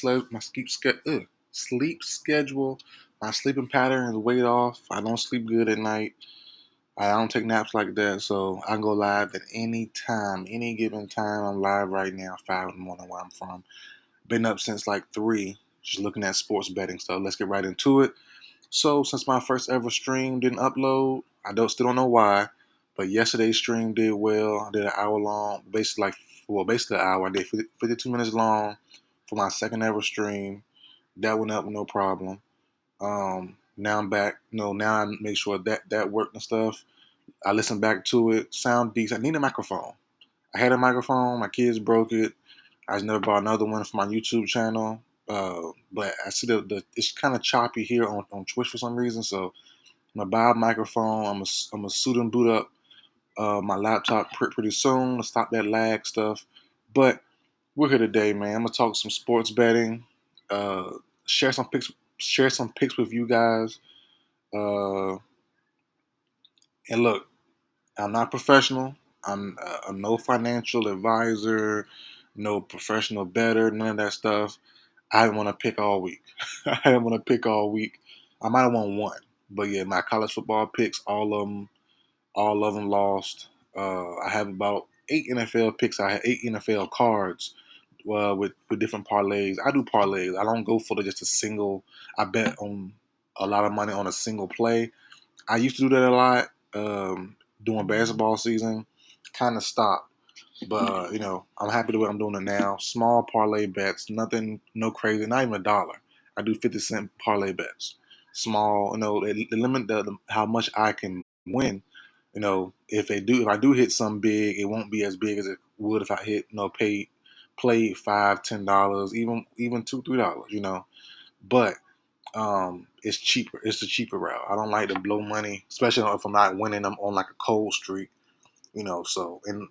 my sleep schedule, my sleeping pattern is way off. I don't sleep good at night. I don't take naps like that, so I can go live at any time, any given time. I'm live right now, 5 in the morning where I'm from. Been up since like 3, just looking at sports betting stuff. Let's get right into it. So since my first ever stream didn't upload, I don't still don't know why, but yesterday's stream did well. I did an hour long, basically an hour. I did 52 minutes long for my second ever stream. That went up no problem. Now I'm back. No, now I make sure that worked and stuff. I listened back to it. Sound decent. I need a microphone. I had a microphone. My kids broke it. I just never bought another one for my YouTube channel. But I see it's kind of choppy here on Twitch for some reason. So I'm gonna buy a microphone. I'm gonna suit and boot up my laptop pretty soon to stop that lag stuff. But we're here today, man. I'm gonna talk some sports betting. Uh, share some picks. Share some picks with you guys. Uh, and look, I'm not professional. I'm no financial advisor, no professional bettor, none of that stuff. I didn't want to pick all week. I didn't want to pick all week. I might have won one, but yeah, my college football picks, all of them lost. I have about 8 NFL picks. I had 8 NFL cards with different parlays. I do parlays. I don't go for just a single. I bet on a lot of money on a single play. I used to do that a lot during basketball season. Kind of stopped, but I'm happy the way I'm doing it now. Small parlay bets, nothing, no crazy, not even $1. I do 50-cent parlay bets. Small, they limit how much I can win. If I do hit some big, it won't be as big as it would if I hit, played $5, $10, even $2, $3. But it's cheaper. It's the cheaper route. I don't like to blow money, especially if I'm not winning them on like a cold streak. So in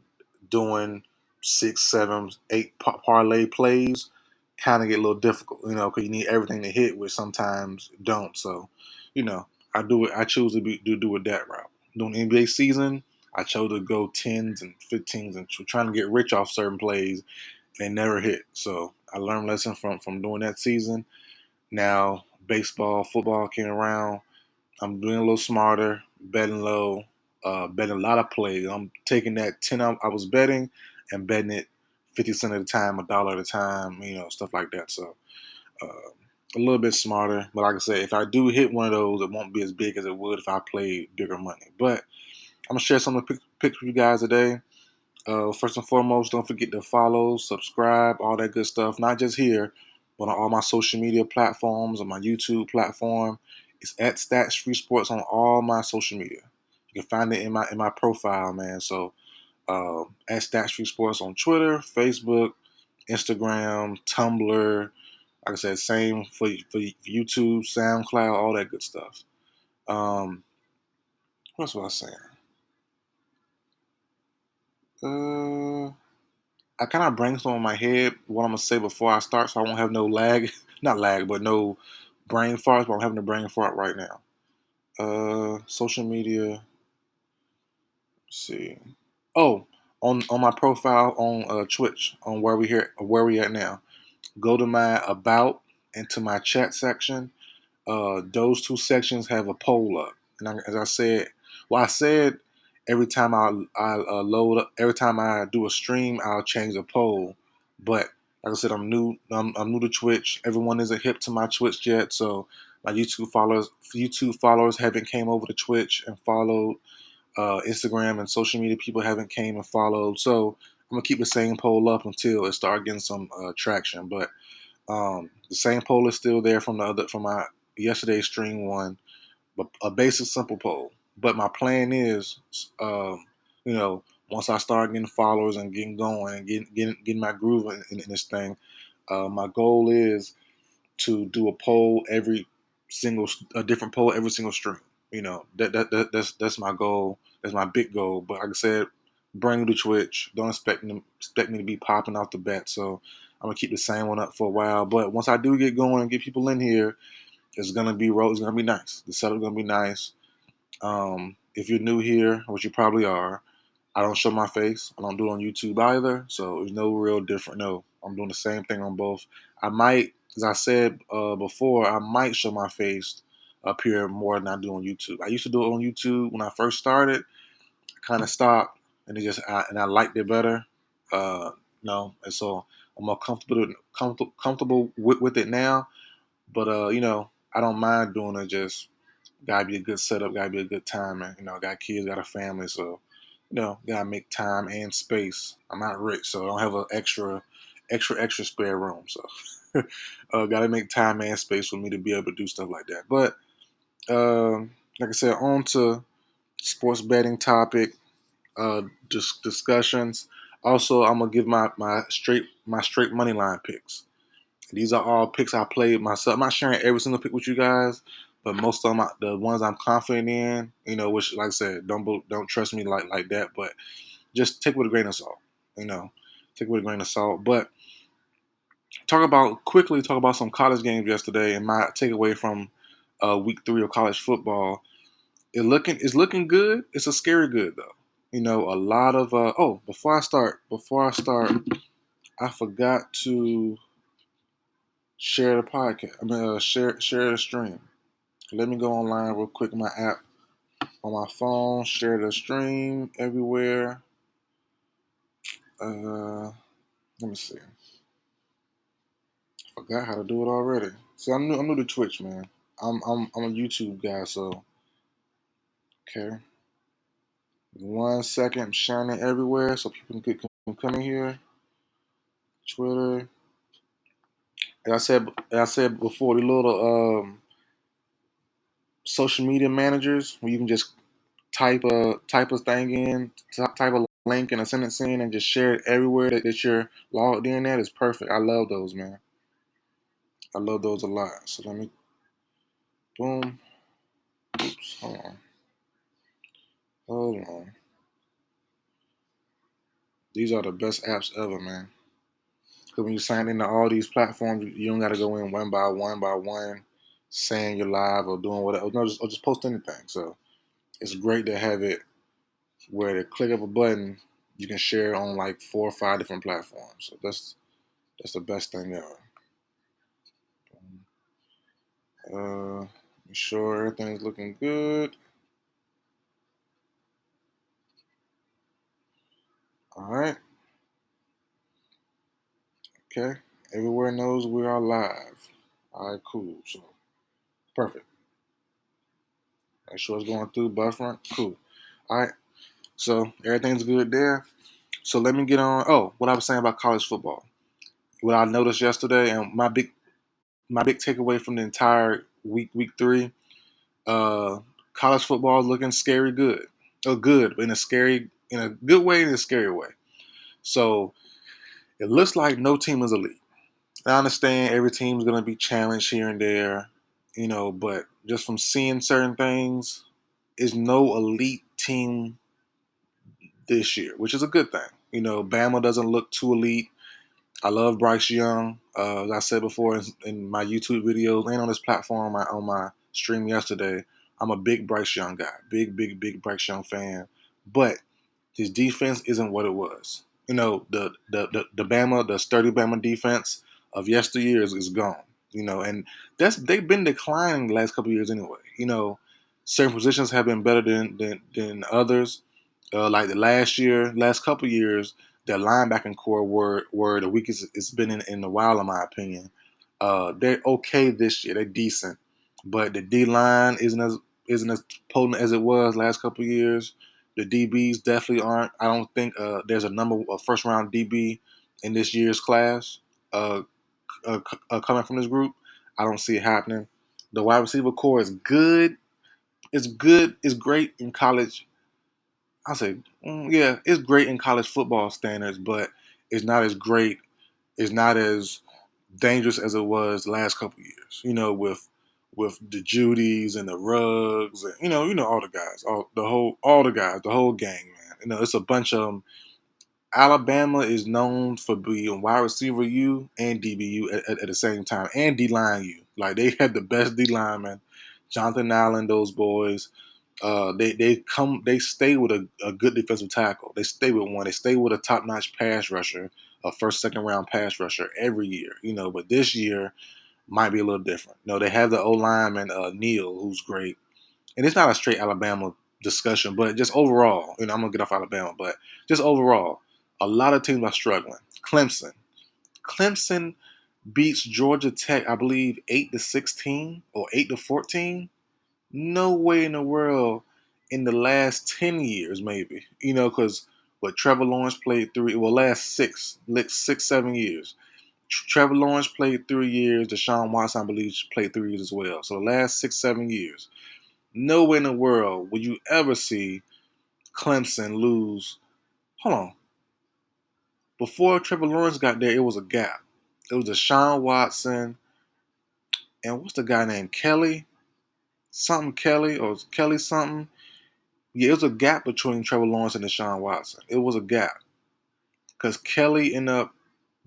doing 6, 7, 8 parlay plays, kind of get a little difficult. Because you need everything to hit, which sometimes don't. So, you know, I do it. I choose to do it that route. During NBA season, I chose to go 10s and 15s and trying to get rich off certain plays, and they never hit. So I learned a lesson from doing that season. Now baseball, football came around. I'm doing a little smarter, betting low, betting a lot of plays. I'm taking that 10 I was betting and betting it 50 cents at a time, $1 at a time, stuff like that. So uh, a little bit smarter. But like I said, if I do hit one of those, it won't be as big as it would if I played bigger money. But I'm going to share some of the picks with you guys today. First and foremost, don't forget to follow, subscribe, all that good stuff. Not just here, but on all my social media platforms, on my YouTube platform. It's at Stats Free Sports on all my social media. You can find it in my profile, man. So at Stats Free Sports on Twitter, Facebook, Instagram, Tumblr. Like I said, same for YouTube, SoundCloud, all that good stuff. What else was I saying? Uh, I kind of brainstorm in my head what I'm gonna say before I start, so I won't have no lag, not lag, but no brain farts. But I'm having a brain fart right now. Social media. Let's see. Oh, on my profile on Twitch, on where we at now. Go to my about and to my chat section. Those two sections have a poll up, and as I said, I said every time I load up, every time I do a stream, I'll change the poll. But like I said, I'm new. I'm new to Twitch. Everyone isn't hip to my Twitch yet, so my YouTube followers haven't came over to Twitch and followed. Instagram and social media people haven't came and followed. So I'm gonna keep the same poll up until it start getting some traction. But the same poll is still there from my yesterday's stream one, but a basic simple poll. But my plan is, you know, once I start getting followers and getting going and getting my groove in this thing, my goal is to do a different poll every single stream. That's my goal. That's my big goal. But like I said, brand new to Twitch. Don't expect me to be popping off the bat. So I'm gonna keep the same one up for a while. But once I do get going and get people in here, it's gonna be It's gonna be nice. The setup's gonna be nice. If you're new here, which you probably are, I don't show my face. I don't do it on YouTube either. So there's no real different. No, I'm doing the same thing on both. I might as I said before, I might show my face up here more than I do on YouTube. I used to do it on YouTube when I first started. I kind of stopped, and I liked it better. And so I'm more comfortable with it now. But I don't mind doing it. Just gotta be a good setup, gotta be a good time, and got kids, got a family, so gotta make time and space. I'm not rich, so I don't have an extra spare room, so gotta make time and space for me to be able to do stuff like that. But like I said, on to sports betting topic discussions. Also, I'm gonna give my straight money line picks. These are all picks I played myself. I'm not sharing every single pick with you guys, but most of them, the ones I'm confident in, which, like I said, don't trust me like that, but just take it with a grain of salt. You know, take it with a grain of salt. But talk about some college games yesterday, and my takeaway from week 3 of college football. It's looking good. It's a scary good though. A lot of before I start, I forgot to share the podcast. I mean, share the stream. Let me go online real quick. My app on my phone, share the stream everywhere. Let me see. Forgot how to do it already. See, I'm new to Twitch, man. I'm a YouTube guy, so okay. 1 second, I'm sharing it everywhere so people can come in here. Twitter. As I said before, the little social media managers where you can just type a thing in, type a link and a sentence in, and just share it everywhere that you're logged in at is perfect. I love those, man. I love those a lot. So let me boom. Oops, hold on. These are the best apps ever, man. Because when you sign into all these platforms, you don't got to go in one by one, saying you're live or doing whatever. No, just post anything. So it's great to have it where the click of a button, you can share on like 4 or 5 different platforms. So that's the best thing ever. Be sure everything's looking good. All right. Okay. Everywhere knows we are live. All right, cool. So perfect. Make sure it's going through buffering. Cool. All right. So everything's good there. So let me get on. Oh, what I was saying about college football. What I noticed yesterday, and my big takeaway from the entire week 3. Uh, College football is looking scary good. Oh, good, but in a good way, in a scary way. So it looks like no team is elite. I understand every team's going to be challenged here and there, but just from seeing certain things, is no elite team this year, which is a good thing. Bama doesn't look too elite. I love Bryce Young. As I said before in my YouTube videos and on this platform on my stream yesterday, I'm a big Bryce Young guy. Big Bryce Young fan. But his defense isn't what it was. The sturdy Bama defense of yesteryear is gone. And they've been declining the last couple of years anyway. Certain positions have been better than others. Like the last couple of years, their linebacking core were the weakest it's been in a while, in my opinion. They're okay this year. They're decent, but the D line isn't as potent as it was last couple of years. The DBs definitely aren't. I don't think there's a first round DB in this year's class coming from this group. I don't see it happening. The wide receiver core is good. It's good. It's great in college. I say, yeah, it's great in college football standards, but it's not as great. It's not as dangerous as it was last couple years. With the Judys and the Ruggs, and all the guys, all the guys, the whole gang, man. It's a bunch of them. Alabama is known for being wide receiver U and DBU at the same time, and D line U. Like they had the best D lineman, Jonathan Allen, those boys. They stay with a good defensive tackle. They stay with one. They stay with a top notch pass rusher, a first second round pass rusher every year. But this year, might be a little different. No, they have the O lineman Neal, who's great, and it's not a straight Alabama discussion, but just overall, I'm gonna get off Alabama, but just overall, a lot of teams are struggling. Clemson beats Georgia Tech, I believe, 8-16 or 8-14. No way in the world in the last 10 years, maybe. Because what Trevor Lawrence played last 7 years. Trevor Lawrence played 3 years. Deshaun Watson, I believe, played 3 years as well. So the last 6, 7 years, nowhere in the world would you ever see Clemson lose. Hold on. Before Trevor Lawrence got there, it was a gap. It was Deshaun Watson and what's the guy named Kelly? Something Kelly or Kelly something. Yeah, it was a gap between Trevor Lawrence and Deshaun Watson. It was a gap because Kelly ended up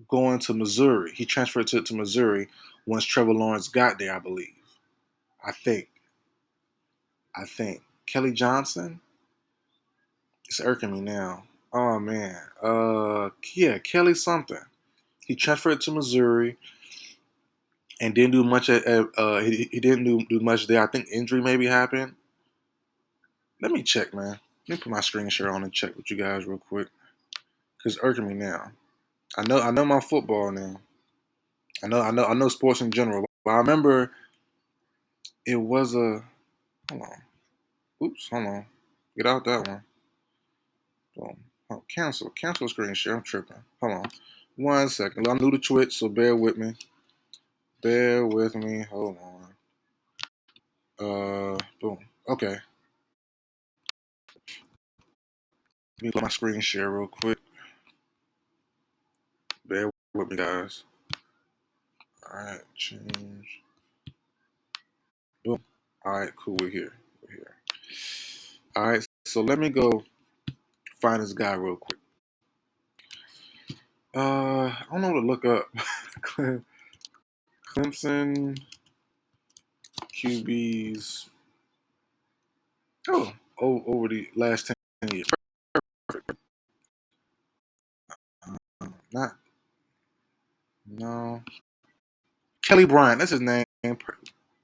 going to Missouri. He transferred to Missouri once Trevor Lawrence got there, I believe. I think. Kelly Johnson? It's irking me now. Oh man. Yeah, Kelly something. He transferred to Missouri and didn't do much he didn't do much there. I think injury maybe happened. Let me check, man. Let me put my screen share on and check with you guys real quick. Cause it's irking me now. I know my football now. I know sports in general. But I remember it was a hold on. Oops, hold on. Get out that one. Boom. Oh, cancel screen share. I'm tripping. Hold on. 1 second. I'm new to Twitch, so bear with me. Bear with me. Hold on. Boom. Okay. Let me let my screen share real quick. Bear with me, guys. All right, change. Boom. All right, cool. We're here. All right, so let me go find this guy real quick. I don't know what to look up. Clemson QBs. Over the last 10 years. Not no. Kelly Bryant. That's his name.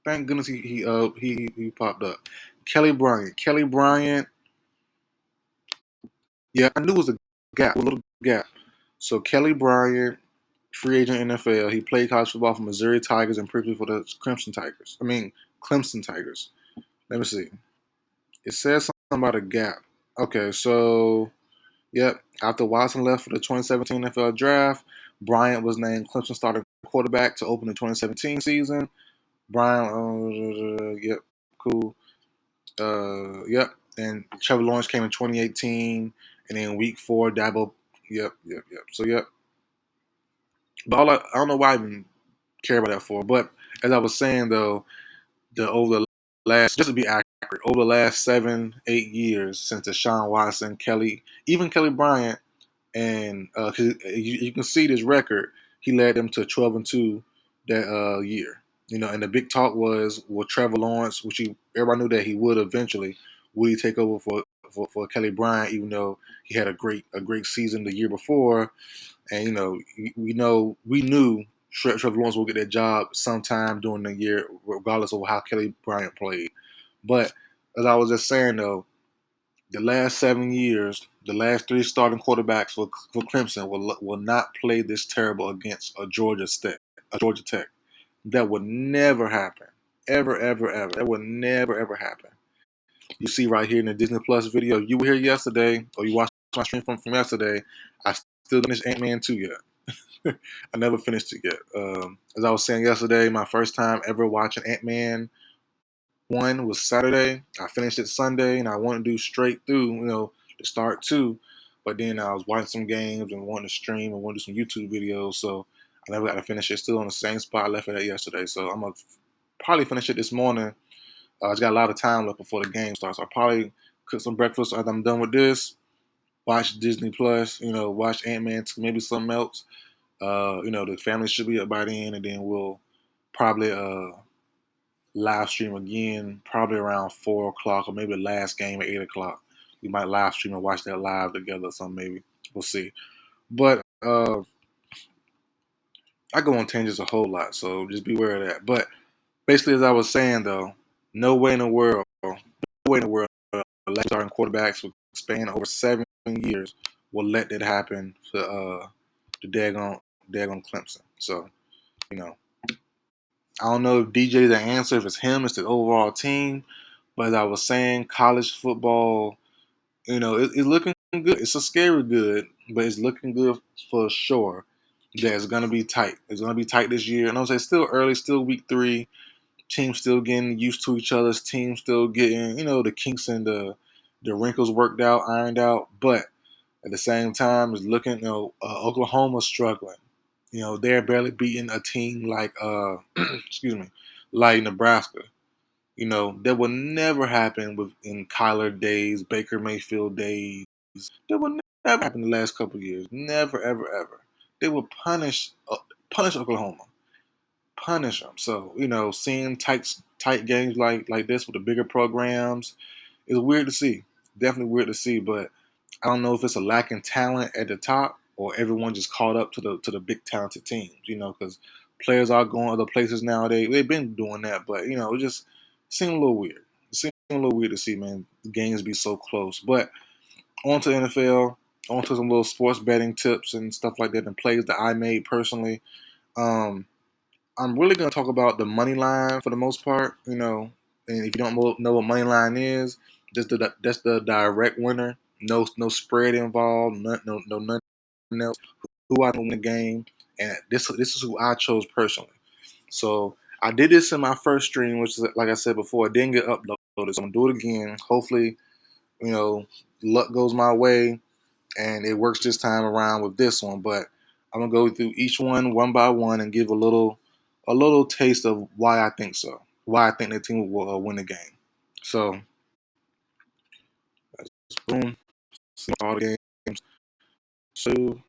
Thank goodness he popped up. Kelly Bryant. Kelly Bryant. Yeah, I knew it was a little gap. So Kelly Bryant, free agent NFL. He played college football for Missouri Tigers and briefly for the Clemson Tigers. Let me see. It says something about a gap. Okay, so yep. After Watson left for the 2017 NFL Draft, Bryant was named Clemson starting quarterback to open the 2017 season. Bryant, yep, cool. Yep. And Trevor Lawrence came in 2018, and then Week 4, Dabo. Yep. So yep. But I don't know why I even care about that for. But as I was saying though, over the last, just to be accurate, over the last 7, 8 years since Deshaun Watson, even Kelly Bryant, and cause you can see this record, he led them to 12-2 that year. And the big talk was, will Trevor Lawrence, everybody knew that he would eventually, would he take over for Kelly Bryant, even though he had a great season the year before, and we knew Trevor Lawrence will get that job sometime during the year, regardless of how Kelly Bryant played. But as I was just saying though, the last 7 years, the last three starting quarterbacks for Clemson will not play this terrible against a Georgia Tech. That would never happen. Ever, ever, ever. That would never, ever happen. You see right here in the Disney Plus video, you were here yesterday, or you watched my stream from yesterday. I still didn't finish Ant-Man 2 yet. I never finished it yet. As I was saying yesterday, my first time ever watching Ant-Man 1 was Saturday. I finished it Sunday, and I wanted to do straight through, to start 2. But then I was watching some games and wanting to stream and wanting to do some YouTube videos, so I never got to finish it. Still on the same spot I left it at yesterday. So I'm going to probably finish it this morning. I just got a lot of time left before the game starts. I'll probably cook some breakfast after I'm done with this, watch Disney Plus, watch Ant-Man 2, maybe something else. The family should be up by then, and then we'll probably live stream again, probably around 4 o'clock, or maybe the last game at 8 o'clock. We might live stream and watch that live together or something, maybe. We'll see. But I go on tangents a whole lot, so just beware of that. But basically, as I was saying though, no way in the world, no way in the world, last starting quarterbacks with span over 7 years will let that happen to the daggone Clemson. So you know, I don't know if DJ is the answer, if it's him, it's the overall team. But as I was saying, college football, it's looking good. It's a scary good, but it's looking good for sure. That it's gonna be tight. It's gonna be tight this year. And I'm saying it's still early, still week 3. Teams still getting used to each other's teams, still getting the kinks and the wrinkles worked out, ironed out. But at the same time, it's looking Oklahoma's struggling. They're barely beating a team like excuse me, like Nebraska. That would never happen in Kyler days, Baker Mayfield days. That would never happen in the last couple of years. Never, ever, ever. They would punish Oklahoma, punish them. So seeing tight games like this with the bigger programs is weird to see. Definitely weird to see. But I don't know if it's a lack in talent at the top or everyone just caught up to the big talented teams. Because players are going other places nowadays. They've been doing that, but it just seemed a little weird. It seemed a little weird to see, man, the games be so close. But on to NFL, on to some little sports betting tips and stuff like that and plays that I made personally. Um, I'm really going to talk about the money line for the most part, And if you don't know what money line is, that's the direct winner. No spread involved. Nothing else. Who I win the game, and this is who I chose personally. So I did this in my first stream, which is like I said before, it didn't get uploaded. So I'm gonna do it again. Hopefully, you know, luck goes my way and it works this time around with this one. But I'm gonna go through each one by one and give a little taste of why I think so. Why I think the team will win the game. So boom, see all the games. So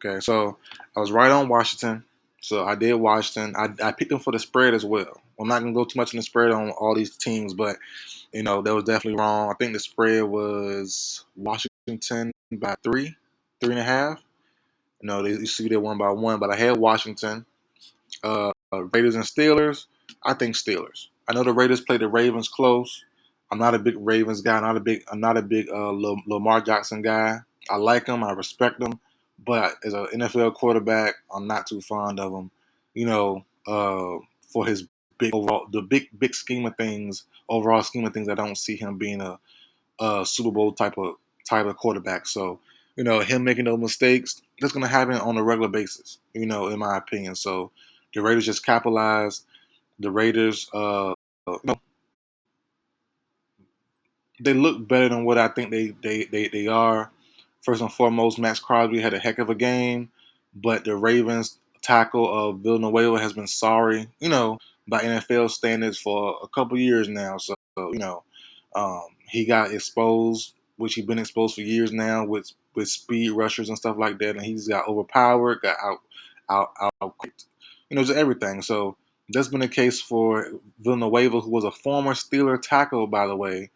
okay, so I was right on Washington. So I did Washington. I picked them for the spread as well. I'm not gonna go too much in the spread on all these teams, but that was definitely wrong. I think the spread was Washington by 3.5. You see they won by 1, but I had Washington. Raiders and Steelers. I think Steelers. I know the Raiders play the Ravens close. I'm not a big Ravens guy. I'm not a big Lamar Jackson guy. I like him. I respect him. But as an NFL quarterback, I'm not too fond of him. For his the big scheme of things, overall scheme of things, I don't see him being a Super Bowl type of quarterback. So, him making those mistakes, that's gonna happen on a regular basis. In my opinion. So, the Raiders just capitalized. The Raiders, they look better than what I think they are. First and foremost, Max Crosby had a heck of a game, but the Ravens tackle of Villanueva has been sorry, by NFL standards for a couple years now. So he got exposed, which he's been exposed for years now with speed rushers and stuff like that, and he's got overpowered, got out quick, just everything. So that's been the case for Villanueva, who was a former Steeler tackle, by the way,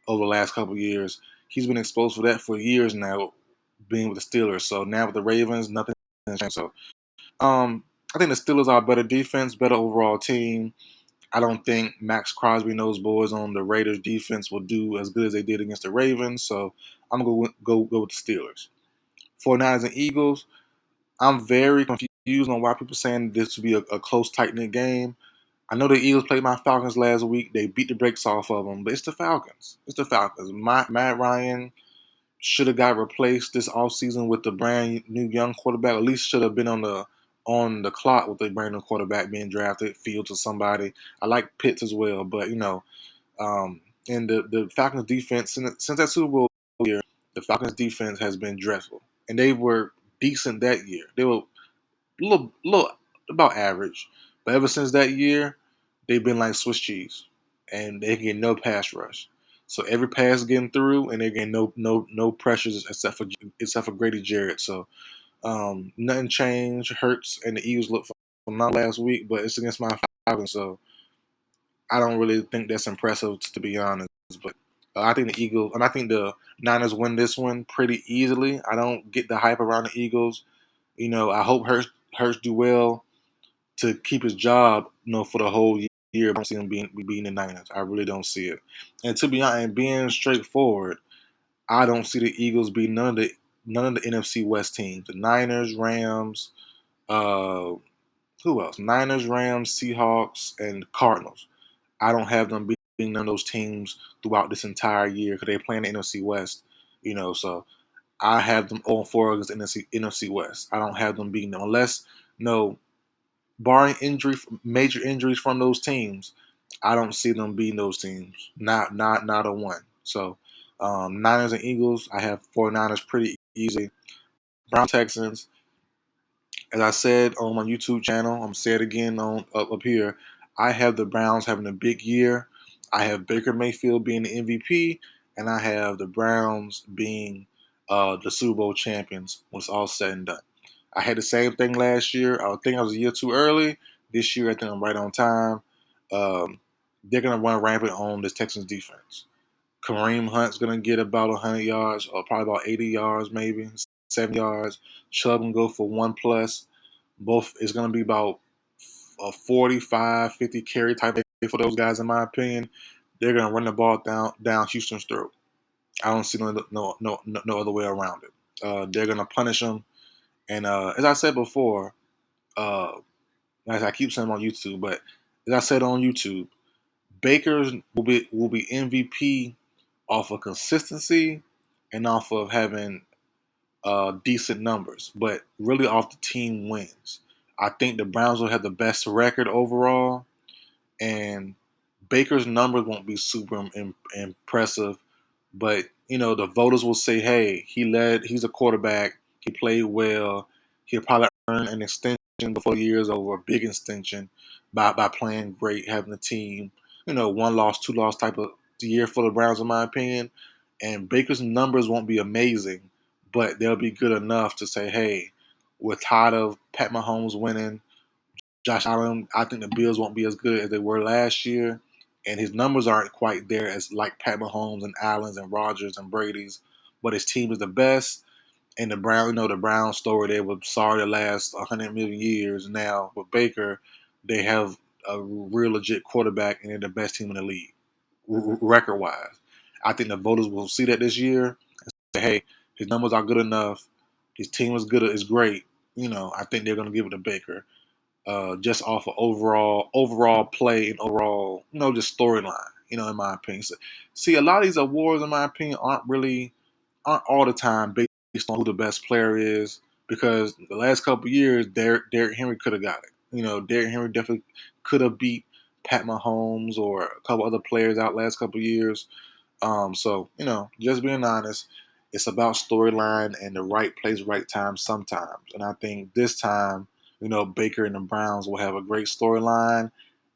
over the last couple of years. He's been exposed for that for years now, being with the Steelers. So now with the Ravens, nothing has changed. So I think the Steelers are a better defense, better overall team. I don't think Max Crosby and those boys on the Raiders defense will do as good as they did against the Ravens. So I'm gonna go with the Steelers. 49ers and Eagles. I'm very confused on why people saying this would be a close, tight knit game. I know the Eagles played my Falcons last week. They beat the brakes off of them, but it's the Falcons. It's the Falcons. Matt Ryan should have got replaced this offseason with the brand new young quarterback. At least should have been on the clock with the brand new quarterback being drafted, Fields or somebody. I like Pitts as well, but and the Falcons defense since that Super Bowl year, the Falcons defense has been dreadful, and they were decent that year. They were little about average. But ever since that year, they've been like Swiss cheese, and they get no pass rush. So every pass getting through, and they're getting no pressures except for Grady Jarrett. So nothing changed. Hurts and the Eagles look phenomenal last week, but it's against my Falcons, so I don't really think that's impressive to be honest. But I think the Eagles and I think the Niners win this one pretty easily. I don't get the hype around the Eagles. I hope Hurts do well to keep his job, for the whole year. I don't see him beating the Niners. I really don't see it. And to be honest, and being straightforward, I don't see the Eagles beat none of the NFC West teams. The Niners, Rams, uh, who else? Niners, Rams, Seahawks, and Cardinals. I don't have them beating none of those teams throughout this entire year because they play in the NFC West. So I have them 0-4 against NFC West. I don't have them beating them unless no barring major injuries from those teams. I don't see them beating those teams. Not a one. So Niners and Eagles, I have 49ers pretty easy. Brown Texans, as I said on my YouTube channel, I'm gonna say it again on up here. I have the Browns having a big year. I have Baker Mayfield being the MVP, and I have the Browns being the Super Bowl champions when it's all said and done. I had the same thing last year. I think I was a year too early. This year, I think I'm right on time. Um, they're gonna run rampant on this Texans defense. Kareem Hunt's gonna get about 100 yards, or probably about 80 yards, maybe 70 yards. Chubb can go for one plus. Both is gonna be about a 45, 50 carry type of day for those guys, in my opinion. They're gonna run the ball down Houston's throat. I don't see no other way around it. They're gonna punish them, and as I said before, uh, as I keep saying on YouTube, but as I said on YouTube, Baker's will be MVP off of consistency and off of having decent numbers, but really off the team wins. I think the Browns will have the best record overall, and Baker's numbers won't be super impressive, but the voters will say, "Hey, He's a quarterback. He played well. He'll probably earn an extension before the year is over, a big extension, by playing great, having a team. One loss, two loss type of year for the Browns, in my opinion. And Baker's numbers won't be amazing, but they'll be good enough to say, "Hey, we're tired of Pat Mahomes winning. Josh Allen, I think the Bills won't be as good as they were last year, and his numbers aren't quite there as like Pat Mahomes and Allen's and Rodgers and Brady's, but his team is the best. And the Brown story, they were sorry to last 100 million years. Now with Baker, they have a real legit quarterback, and they're the best team in the league, record wise. I think the voters will see that this year and say, hey, his numbers are good enough. His team is great. I think they're going to give it to Baker, just off of overall play and overall, just storyline. In my opinion. So, see, a lot of these awards, in my opinion, aren't all the time based on who the best player is, because the last couple of years, Derrick Henry could have got it. Derrick Henry definitely could have beat Pat Mahomes or a couple other players out last couple of years. So just being honest, it's about storyline and the right place, right time sometimes. And I think this time, Baker and the Browns will have a great storyline,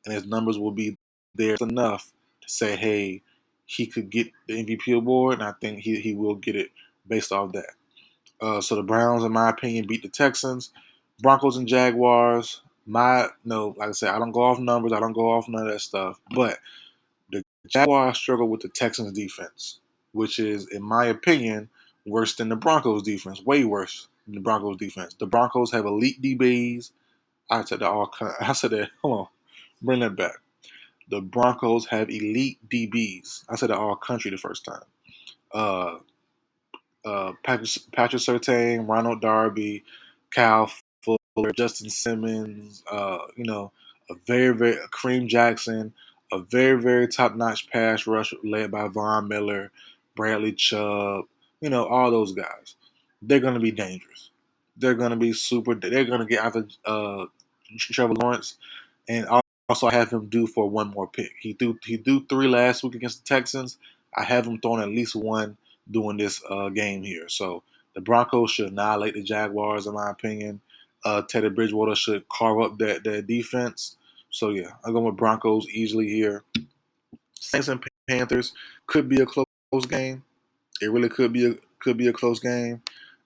and his numbers will be there enough to say, hey, he could get the MVP award, and I think he will get it based off that. So the Browns, in my opinion, beat the Texans. Broncos and Jaguars. No, like I said, I don't go off numbers. I don't go off none of that stuff. But the Jaguars struggle with the Texans defense, which is, in my opinion, worse than the Broncos defense. Way worse than the Broncos defense. The Broncos have elite DBs. I said that all. I said that. Hold on, bring that back. The Broncos have elite DBs. I said that all country the first time. Uh, Patrick Surtain, Ronald Darby, Kyle Fuller, Justin Simmons, a very, very Kareem Jackson, a very, very top notch pass rush led by Von Miller, Bradley Chubb, all those guys. They're going to be dangerous. They're going to be super. They're going to get after Trevor Lawrence, and also I have him due for one more pick. He threw three last week against the Texans. I have him throwing at least one doing this game here. So the Broncos should annihilate the Jaguars, in my opinion. Teddy Bridgewater should carve up that defense. So yeah, I'm going with Broncos easily here. Saints and Panthers could be a close game. It really could be a close game.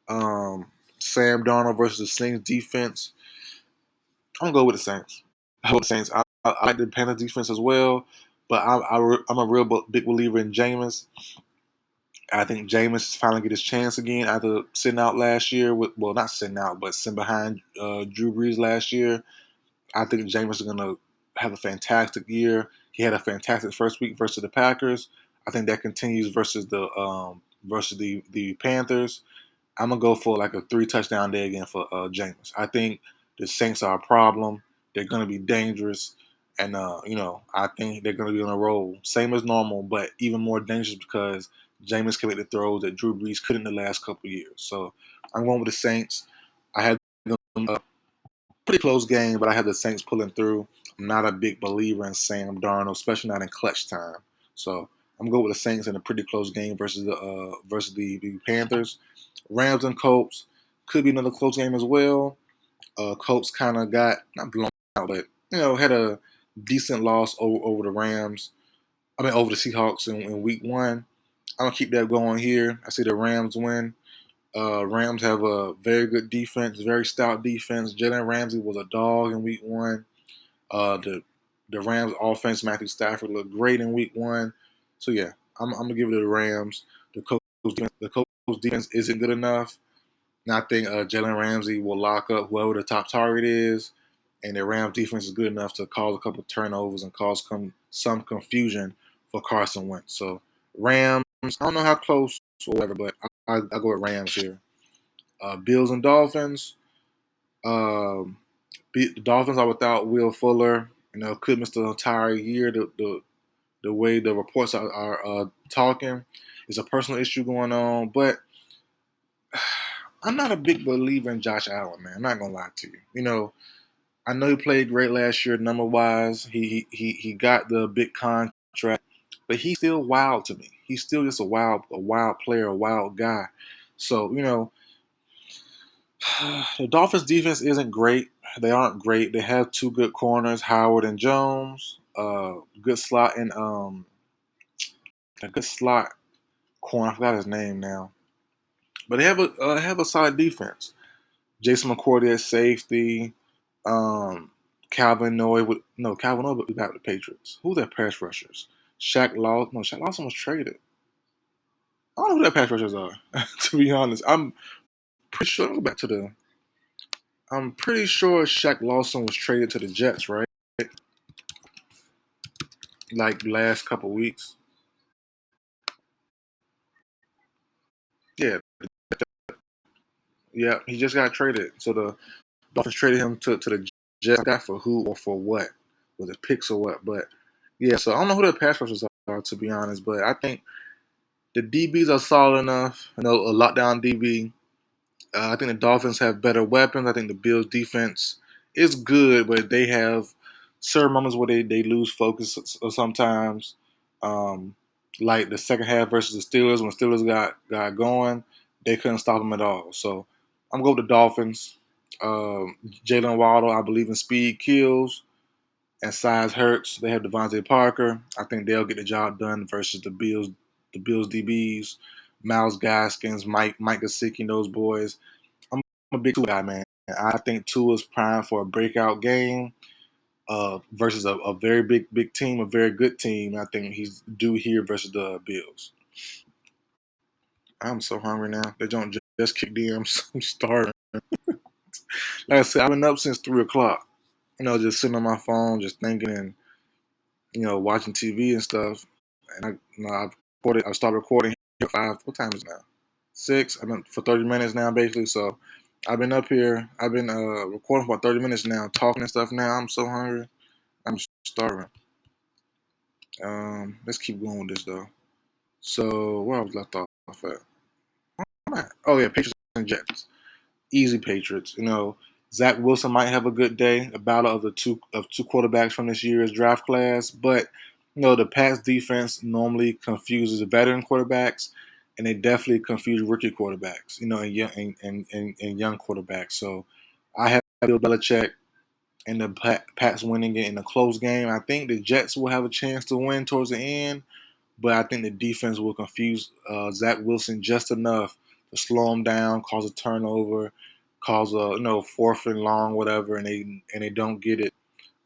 Sam Darnold versus the Saints defense. I'm gonna go with the Saints. I go with the Saints. I like the Panthers defense as well, but I'm a real big believer in Jameis. I think Jameis is finally get his chance again after sitting out last year. Well, not sitting out, but sitting behind Drew Brees last year. I think Jameis is going to have a fantastic year. He had a fantastic first week versus the Packers. I think that continues versus the Panthers. I'm gonna go for like a 3 touchdown day again for Jameis. I think the Saints are a problem. They're gonna be dangerous, and I think they're gonna be on a roll, same as normal, but even more dangerous because Jameis can make the throws that Drew Brees couldn't the last couple of years. So I'm going with the Saints. I had them pretty close game, but I have the Saints pulling through. I'm not a big believer in Sam Darnold, especially not in clutch time. So I'm going with the Saints in a pretty close game versus the Panthers. Rams and Colts could be another close game as well. Colts kind of got not blown out, but had a decent loss over the Rams. I mean over the Seahawks in Week 1. I'm gonna keep that going here. I see the Rams win. Rams have a very good defense, very stout defense. Jalen Ramsey was a dog in Week 1. The Rams offense, Matthew Stafford looked great in Week 1. So yeah, I'm gonna give it to the Rams. The Colts defense isn't good enough. And I think Jalen Ramsey will lock up whoever the top target is, and the Rams defense is good enough to cause a couple of turnovers and cause some confusion for Carson Wentz. So Rams, I don't know how close or whatever, but I go with Rams here. Bills and Dolphins. Um, the Dolphins are without Will Fuller. Could miss the entire year. The way the reports are talking, is a personal issue going on, but I'm not a big believer in Josh Allen, man. I'm not gonna lie to you. I know he played great last year, number wise. He got the big contract, but he's still wild to me. He's still just a wild player, a wild guy. So the Dolphins defense isn't great. They aren't great. They have two good corners, Howard and Jones. Good slot and a good slot corner. I forgot his name now, but they have a solid defense. Jason McCourty at safety. Um, Calvin Noy would be back with the Patriots. Who's their pass rushers? Shaq Lawson. No, Shaq Lawson was traded. I don't know who their pass rushers are. To be honest, pretty sure. I'll go back to the. I'm pretty sure Shaq Lawson was traded to the Jets, right? Like last couple weeks. Yeah, yeah. He just got traded. So the Dolphins traded him to the Jets. I got for who or for what? Was it picks or what? But yeah, so I don't know who their pass rushers are, to be honest. But I think the DBs are solid enough. A lockdown DB. I think the Dolphins have better weapons. I think the Bills' defense is good, but they have certain moments where they lose focus sometimes. Um, like the second half versus the Steelers, when the Steelers got going, they couldn't stop them at all. So I'm going with the Dolphins. Um, Jalen Waddle, I believe in speed kills and size hurts. They have Devontae Parker. I think they'll get the job done versus the Bills DBs, Miles Gaskins, Mike Gesicki, those boys. I'm a big Tua guy, man. I think Tua's primed for a breakout game versus a very big team, a very good team. I think he's due here versus the Bills. I'm so hungry now. They don't just kick in. I'm starving. Like I said, I've been up since 3 o'clock. Just sitting on my phone, just thinking and watching TV and stuff. And I started recording here at 5. What time is it now? 6. I've been for 30 minutes now, basically. So I've been up here. I've been recording for about 30 minutes now, talking and stuff. Now I'm so hungry. I'm starving. Let's keep going with this though. So where I was left off at? Oh yeah, Patriots and Jets. Easy Patriots. Zach Wilson might have a good day. A battle of two quarterbacks from this year's draft class, but the Pats defense normally confuses veteran quarterbacks, and they definitely confuse rookie quarterbacks. And young quarterbacks. So I have Bill Belichick and the Pats winning it in a close game. I think the Jets will have a chance to win towards the end, but I think the defense will confuse Zach Wilson just enough to slow him down, cause a turnover, cause a fourth and long, whatever, and they don't get it.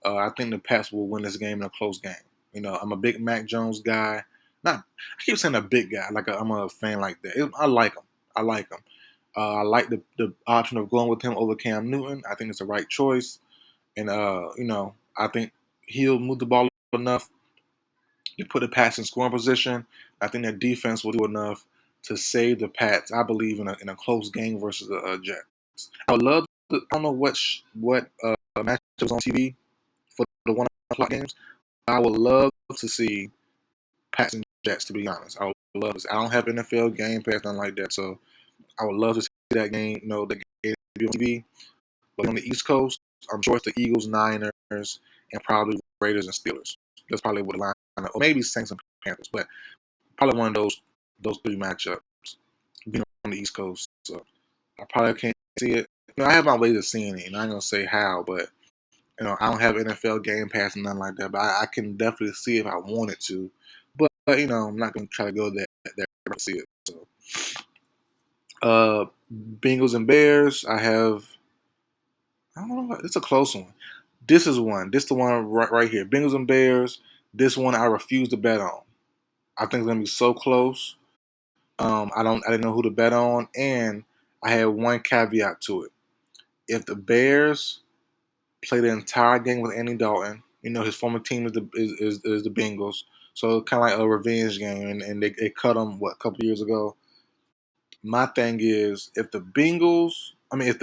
I think the Pats will win this game in a close game. I'm a big Mac Jones guy. not. I keep saying a big guy. Like I'm a fan like that. I like him. I like him. I like the option of going with him over Cam Newton. I think it's the right choice, and I think he'll move the ball enough to put the Pats in scoring position. I think their defense will do enough to save the Pats. I believe in a close game versus the Jets. I would love. I don't know what match was on TV for the 1 o'clock games. I would love to see Pats and Jets. To be honest, I would love to. I don't have NFL Game Pass, nothing like that, so I would love to see that game. The game be on TV. But on the East Coast, I'm sure it's the Eagles, Niners, and probably Raiders and Steelers. That's probably what the line, or maybe Saints and Panthers, but probably one of those three matchups being on the East Coast. So I probably can't see it. I have my ways of seeing it, and I ain't gonna say how, but I don't have NFL Game Pass and nothing like that. But I can definitely see if I wanted to. But I'm not gonna try to go there to see it. So, uh, Bengals and Bears. I don't know. It's a close one. This is one. This the one right here. Bengals and Bears. This one I refuse to bet on. I think it's gonna be so close. I didn't know who to bet on, and I had one caveat to it. If the Bears play the entire game with Andy Dalton, his former team is the Bengals, so kind of like a revenge game, and they cut him a couple years ago. My thing is if the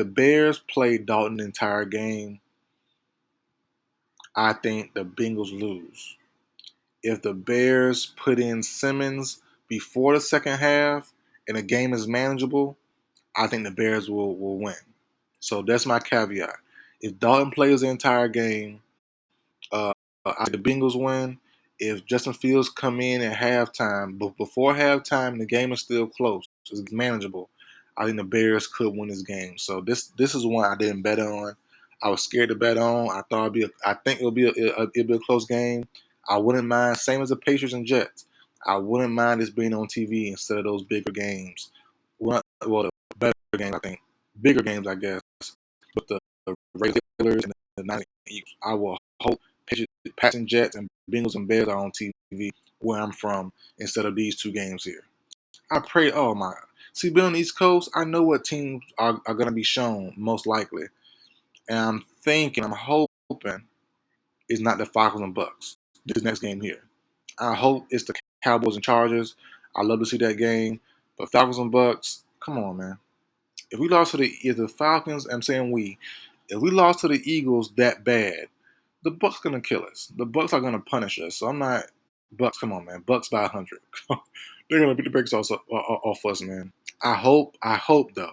Bears play Dalton the entire game, I think the Bengals lose. If the Bears put in Simmons before the second half and the game is manageable, I think the Bears will win. So that's my caveat. If Dalton plays the entire game, I think the Bengals win. If Justin Fields come in at halftime, but before halftime, the game is still close. It's manageable. I think the Bears could win this game. So this is one I didn't bet on. I was scared to bet on. I thought I think it'll be a close game. I wouldn't mind. Same as the Patriots and Jets. I wouldn't mind this being on TV instead of those bigger games. Well, the better games, I think. Bigger games, I guess. But the Raiders and the Niners, I will hope Pats and Jets and Bengals and Bears are on TV where I'm from instead of these two games here. I pray. Oh my! See, being on the East Coast, I know what teams are going to be shown most likely, and I'm hoping it's not the Falcons and Bucks. This next game here, I hope it's the Cowboys and Chargers. I love to see that game, but Falcons and Bucks, come on, man. If the Falcons, I'm saying if we lost to the Eagles that bad, the Bucks gonna kill us. The Bucks are gonna punish us. So I'm not Bucks. Come on, man. Bucks by 100. They're gonna beat the brakes off us, man. I hope though.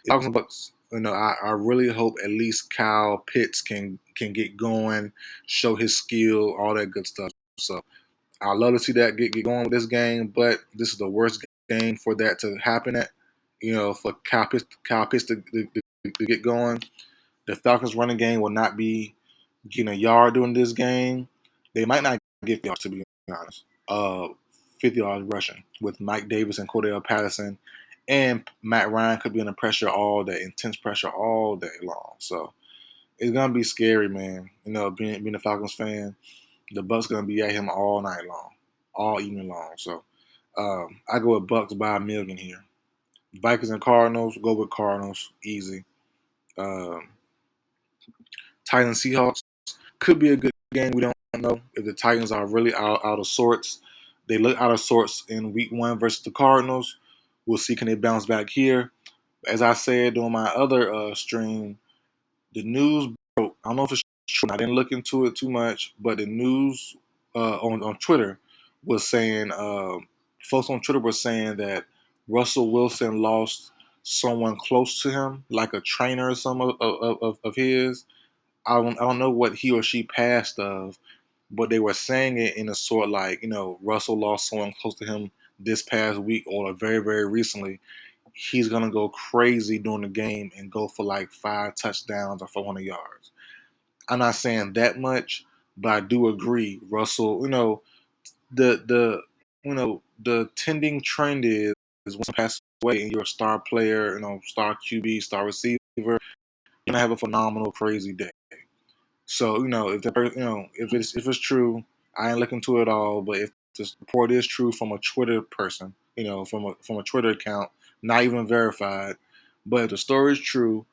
Falcons and Bucks. I really hope at least Kyle Pitts can get going, show his skill, all that good stuff. So I love to see that get going with this game, but this is the worst game for that to happen at. For Kyle Pitts to get going. The Falcons running game will not be getting a yard during this game. They might not get yards, to be honest. 50 yards rushing with Mike Davis and Cordell Patterson. And Matt Ryan could be under pressure all day, intense pressure all day long. So it's gonna be scary, man. Being a Falcons fan, the Bucks gonna be at him all night long, all evening long. So I go with Bucks by 1,000,000 here. Vikings and Cardinals, go with Cardinals, easy. Um, Titans Seahawks could be a good game. We don't know if the Titans are really out of sorts. They look out of sorts in week one versus the Cardinals. We'll see can they bounce back here. As I said on my other stream, the news broke. I don't know if it's true. I didn't look into it too much, but the news on Twitter was saying, folks on Twitter were saying that Russell Wilson lost someone close to him, like a trainer or some of his. I don't know what he or she passed of, but they were saying it in a sort like, Russell lost someone close to him this past week or very, very recently. He's going to go crazy during the game and go for like 5 touchdowns or 400 yards. I'm not saying that much, but I do agree. Russell, the the tending trend is when someone passes away and you're a star player, star QB, star receiver, you're going to have a phenomenal, crazy day. So if if it's true, I ain't looking to it all. But if this report is true from a Twitter person, from a Twitter account, not even verified. But if the story is true,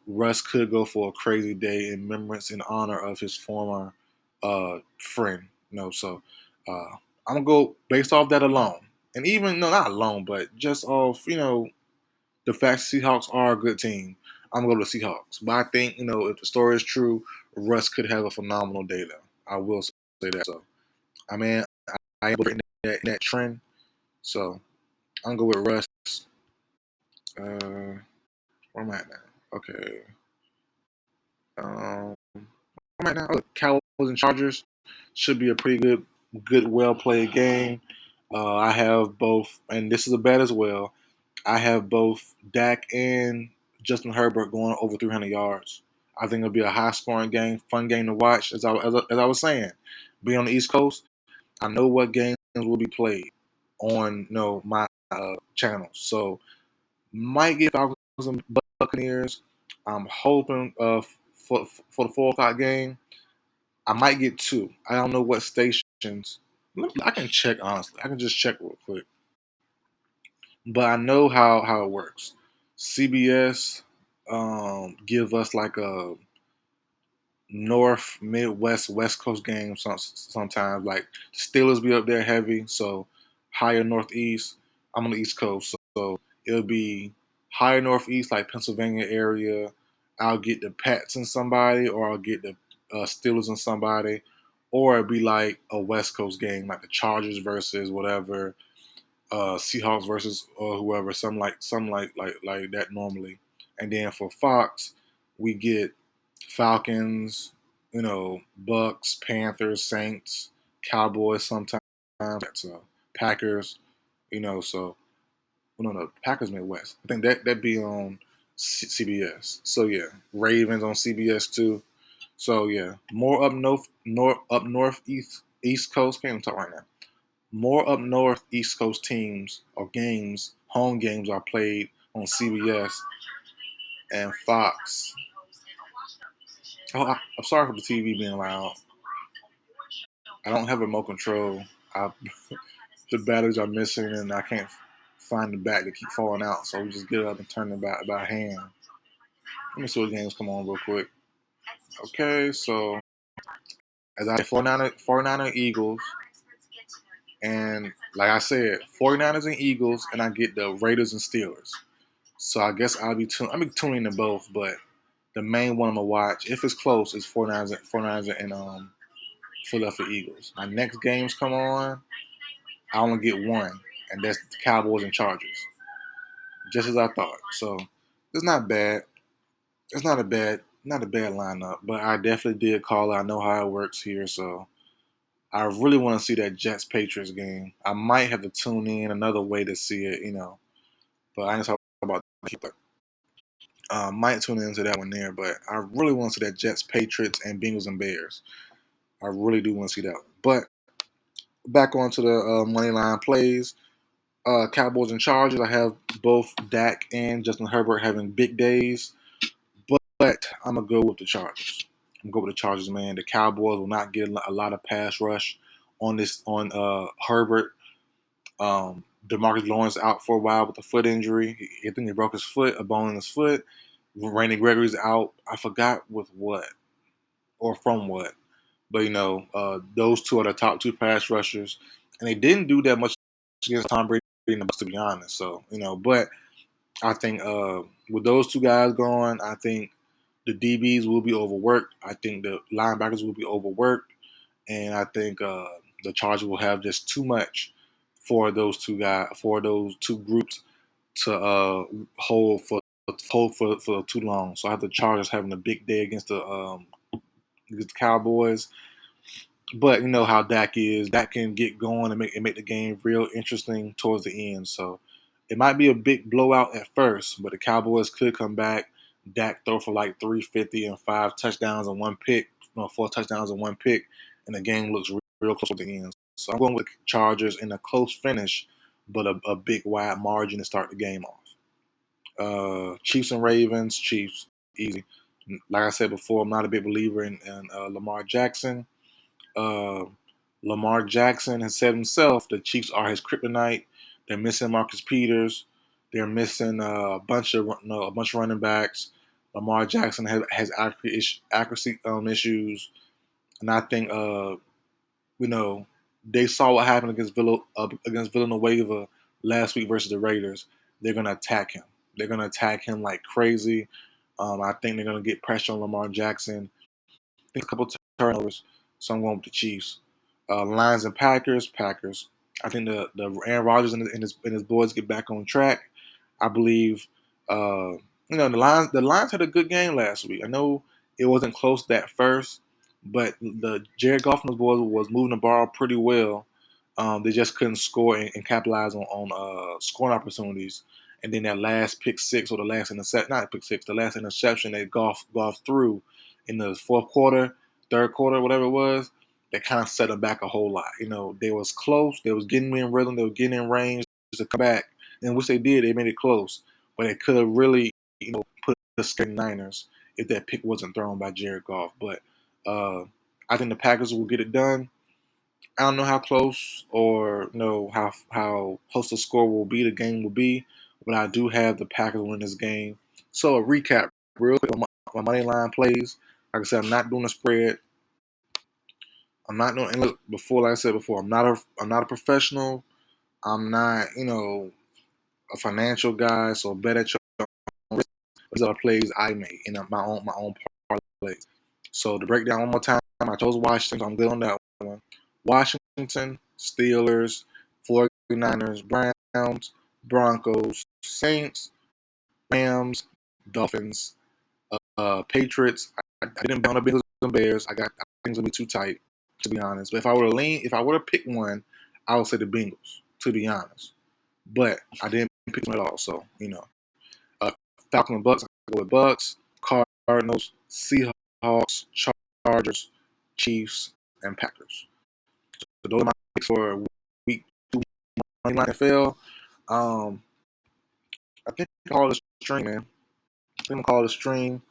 Russ could go for a crazy day in remembrance and honor of his former friend. So uh, I'm gonna go based off that alone, and even no, not alone, but just off the fact Seahawks are a good team. I'm gonna go to the Seahawks, but I think if the story is true, Russ could have a phenomenal day though. I will say that. So I mean, I am in that trend, so I'm gonna go with Russ. Where am I at now? Okay. Um, right now, look, Cowboys and Chargers should be a pretty good, well played game. I have both, and this is a bet as well. I have both Dak and Justin Herbert going over 300 yards. I think it'll be a high scoring game, fun game to watch. As I was saying, being on the East Coast, I know what games will be played on my channels. So might get Falcons and Buccaneers. I'm hoping for the 4 o'clock game. I might get two. I don't know what stations. I can check honestly. I can just check real quick. But I know how it works. CBS give us like a North, Midwest, West Coast game sometimes. Like Steelers be up there heavy, so higher Northeast. I'm on the East Coast, so it'll be higher Northeast, like Pennsylvania area. I'll get the Pats and somebody, or I'll get the Steelers and somebody, or it'll be like a West Coast game, like the Chargers versus whatever, Seahawks versus whoever, something like that normally. And then for Fox, we get Falcons, Bucks, Panthers, Saints, Cowboys sometimes, Packers, so no, Packers Midwest. I think that be on CBS. So yeah, Ravens on CBS too. So yeah, more up north, east coast. Can't even talk right now. More up north, East Coast teams or games, home games are played on CBS and Fox. I'm sorry for the TV being loud. I don't have remote control. The batteries are missing and I can't find the back to keep falling out. So we just get it up and turn it by hand. Let me see what games come on real quick. Okay, so as I 49er Eagles, and like I said, 49ers and Eagles, and I get the Raiders and Steelers. So I guess I'll be tuning to both, but the main one I'm gonna watch, if it's close, is 49ers and Philadelphia Eagles. My next games come on, I only get one, and that's the Cowboys and Chargers. Just as I thought. So it's not bad. It's not a bad lineup, but I definitely did call it. I know how it works here, so I really want to see that Jets Patriots game. I might have to tune in another way to see it. But I ain't talking about that. Might tune into that one there, but I really want to see that Jets, Patriots, and Bengals and Bears. I really do want to see that one. But back onto the money line plays. Cowboys and Chargers. I have both Dak and Justin Herbert having big days, but I'm gonna go with the Chargers. I'm gonna go with the Chargers, man. The Cowboys will not get a lot of pass rush on Herbert. Demarcus Lawrence out for a while with a foot injury. I think he broke his foot, a bone in his foot. Randy Gregory's out. I forgot with what or from what. But those two are the top two pass rushers, and they didn't do that much against Tom Brady in the Bucs, to be honest. So but I think with those two guys gone, I think the DBs will be overworked. I think the linebackers will be overworked, and I think the Chargers will have just too much for those two groups to hold for too long. So I have the Chargers having a big day against the Cowboys. But you know how Dak is. Dak can get going and make the game real interesting towards the end. So it might be a big blowout at first, but the Cowboys could come back. Dak throw for like 350 and 5 touchdowns and one pick, 4 touchdowns and one pick, and the game looks real close at the end. So I'm going with Chargers in a close finish, but a big wide margin to start the game off. Chiefs and Ravens. Chiefs easy. Like I said before, I'm not a big believer in Lamar Jackson. Uh, Lamar Jackson has said himself the Chiefs are his kryptonite. They're missing Marcus Peters. They're missing a bunch of running backs. Lamar Jackson has accuracy issues, and I think you know they saw what happened against Villanueva last week versus the Raiders. They're gonna attack him. They're gonna attack him like crazy. I think they're gonna get pressure on Lamar Jackson. I think a couple turnovers. So I'm going with the Chiefs. Lions and Packers. Packers. I think the Aaron Rodgers and his boys get back on track. I believe. The Lions had a good game last week. I know it wasn't close at first, but the Jared Goff and his boys was moving the ball pretty well. They just couldn't score and capitalize on scoring opportunities. And then that last pick six or the last intercept, not pick six, the last interception that Goff threw in the fourth quarter, third quarter, whatever it was, that kind of set them back a whole lot. They was close. They was getting in rhythm. They were getting in range to come back. And which they did. They made it close. But they could have really, put the Niners if that pick wasn't thrown by Jared Goff. But I think the Packers will get it done. I don't know how close or how close the score will be, the game will be, but I do have the Packers win this game. So a recap, real quick, on my money line plays. Like I said, I'm not doing a spread. I'm not doing. And look, like I said before, I'm not a professional. I'm not a financial guy. So bet at your own risk. These are the plays I make in my own parlays. So to break down one more time, I chose Washington. So I'm good on that one. Washington, Steelers, 49ers, Browns, Broncos, Saints, Rams, Dolphins, Patriots. I didn't bet on the Bengals and Bears. I think it's gonna be too tight, to be honest. But if I were to pick one, I would say the Bengals, to be honest. But I didn't pick them at all. So uh, Falcons and Bucks. I go with Bucks, Cardinals, Seahawks, Chargers, Chiefs, and Packers. So those are my picks for week 2 Moneyline NFL. Um, I think I call it a stream, man. I think I'm gonna call it a stream.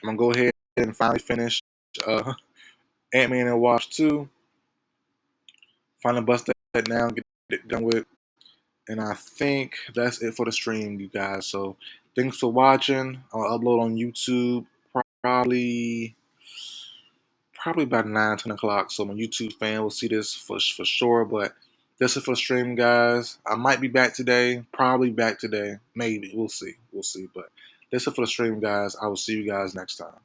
I'm gonna go ahead and finally finish Ant-Man and Wasp 2. Finally bust that down, get it done with. And I think that's it for the stream, you guys. So thanks for watching. I'll upload on YouTube probably about 9, 10 o'clock. So my YouTube fan will see this for sure. But this is for the stream, guys. I might be back today. Probably back today. Maybe. We'll see. But this is for the stream, guys. I will see you guys next time.